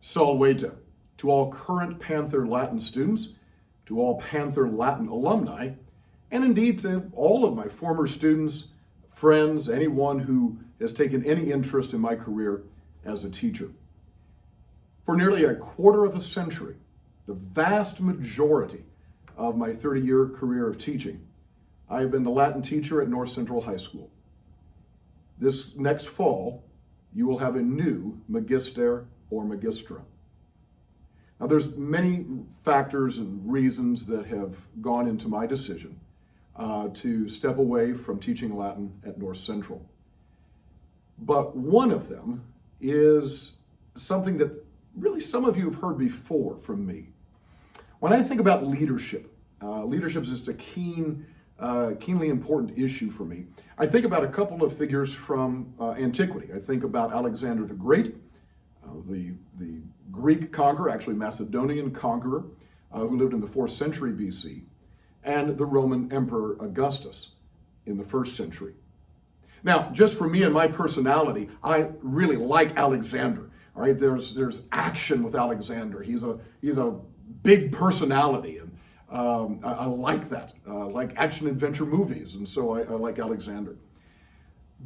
Salvete to all current Panther Latin students, to all Panther Latin alumni, and indeed to all of my former students, friends, anyone who has taken any interest in my career as a teacher. For nearly a quarter of a century, the vast majority of my 30-year career of teaching, I have been the Latin teacher at North Central High School. This next fall, you will have a new Magister or Magistra. Now, there's many factors and reasons that have gone into my decision to step away from teaching Latin at North Central. But one of them is something that really some of you have heard before from me. When I think about leadership, leadership is just a keenly important issue for me. I think about a couple of figures from antiquity. I think about Alexander the Great, the Greek conqueror, actually Macedonian conqueror, who lived in the 4th century BC, and the Roman Emperor Augustus in the 1st century. Now, just for me and my personality, I really like Alexander. All right, there's action with Alexander. He's a big personality, and I like that. I like action adventure movies, and so I like Alexander.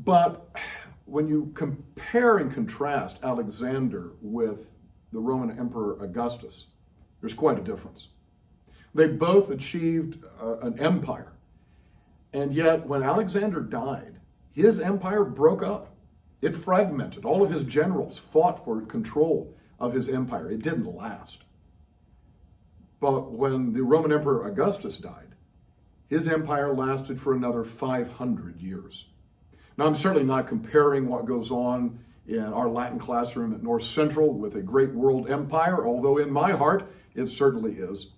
But when you compare and contrast Alexander with the Roman Emperor Augustus, there's quite a difference. They both achieved an empire, and yet when Alexander died, his empire broke up. It fragmented. All of his generals fought for control of his empire. It didn't last. But when the Roman Emperor Augustus died, his empire lasted for another 500 years. Now, I'm certainly not comparing what goes on in our Latin classroom at North Central with a great world empire, although in my heart, it certainly is.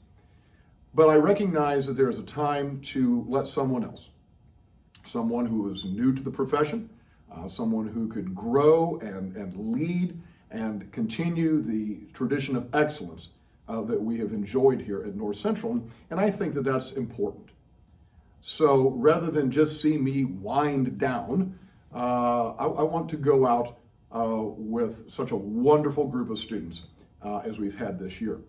But I recognize that there is a time to let someone else, someone who is new to the profession, someone who could grow and lead and continue the tradition of excellence that we have enjoyed here at North Central. And I think that that's important. So rather than just see me wind down, I want to go out with such a wonderful group of students as we've had this year.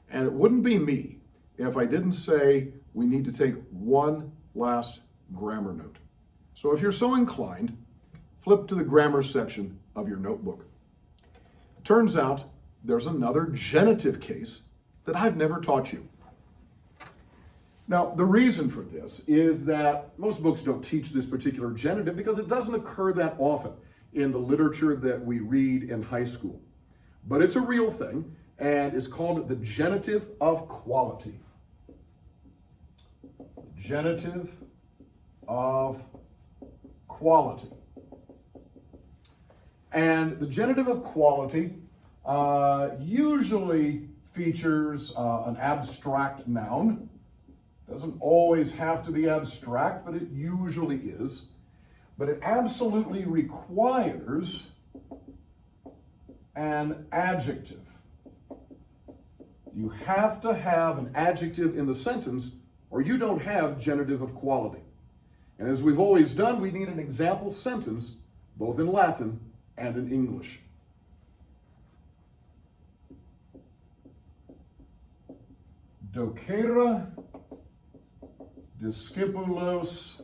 And it wouldn't be me if I didn't say we need to take one last grammar note. So if you're so inclined, flip to the grammar section of your notebook. Turns out there's another genitive case that I've never taught you. Now, the reason for this is that most books don't teach this particular genitive because it doesn't occur that often in the literature that we read in high school. But it's a real thing, and it's called the genitive of quality. Genitive of quality. And the genitive of quality usually features an abstract noun. Doesn't always have to be abstract, but it usually is. But it absolutely requires an adjective. You have to have an adjective in the sentence, or you don't have genitive of quality. And as we've always done, we need an example sentence, both in Latin and in English. Docere discipulos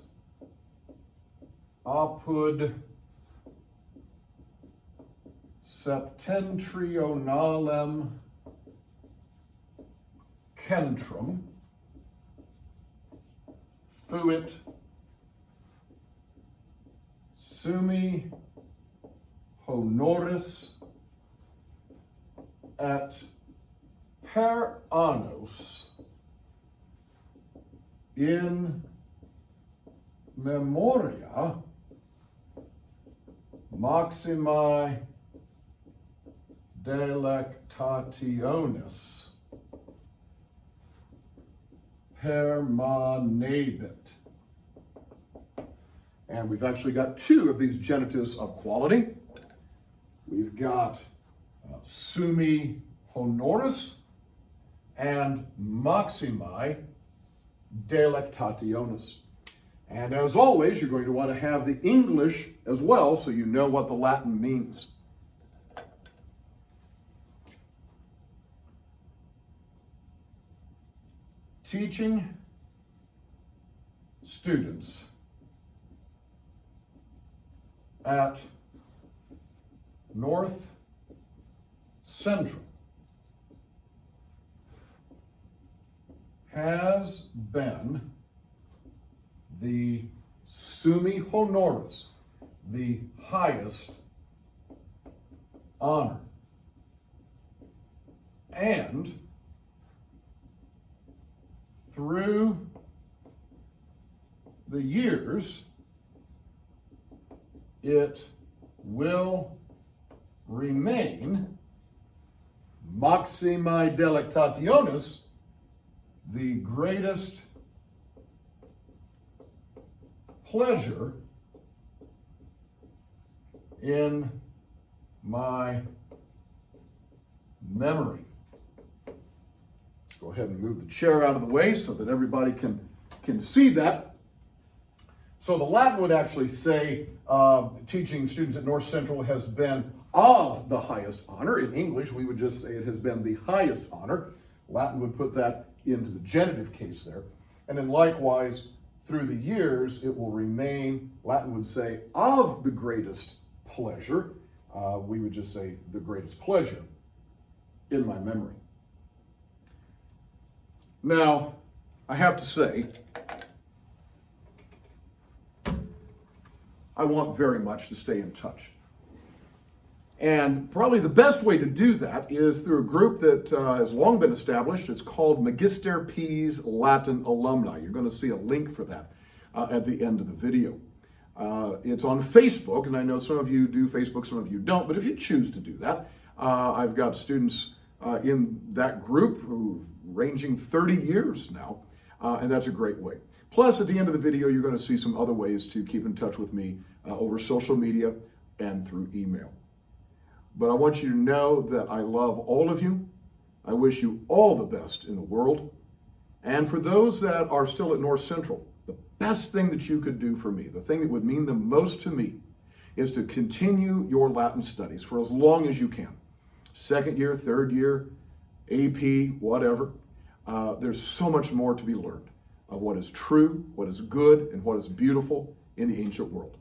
apud Septentrionalem Centrum fuit summi honoris et per annos in memoria maximae delectationis permanebit. And we've actually got two of these genitives of quality. We've got summi honoris and maximae delectationis. And as always, you're going to want to have the English as well so you know what the Latin means. teaching students at North Central has been the summa honoris, the highest honor. And through the years, it will remain maximi delectationis, the greatest pleasure in my memory. Go ahead and move the chair out of the way so that everybody can see that. So the Latin would actually say teaching students at North Central has been of the highest honor. In English, we would just say it has been the highest honor. Latin would put that into the genitive case there. And then likewise, through the years, it will remain, Latin would say, of the greatest pleasure. We would just say the greatest pleasure in my memory. Now, I have to say, I want very much to stay in touch. And probably the best way to do that is through a group that has long been established. It's called Magister Perkins Latin Alumni. You're going to see a link for that at the end of the video. It's on Facebook, and I know some of you do Facebook, some of you don't, but if you choose to do that, I've got students in that group who've ranging 30 years now, and that's a great way. Plus, at the end of the video, you're going to see some other ways to keep in touch with me over social media and through email. But I want you to know that I love all of you. I wish you all the best in the world. And for those that are still at North Central, the best thing that you could do for me, the thing that would mean the most to me, is to continue your Latin studies for as long as you can. Second year, third year, AP, whatever. There's so much more to be learned of what is true, what is good, and what is beautiful in the ancient world.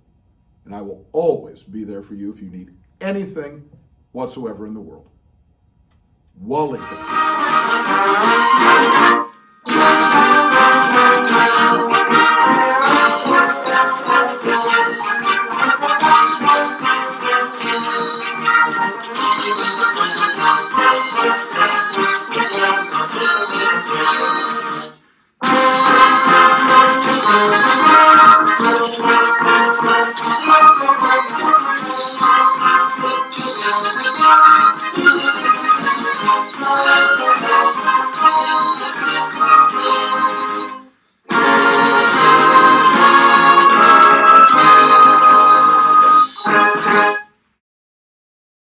And I will always be there for you if you need anything whatsoever in the world. Wallington.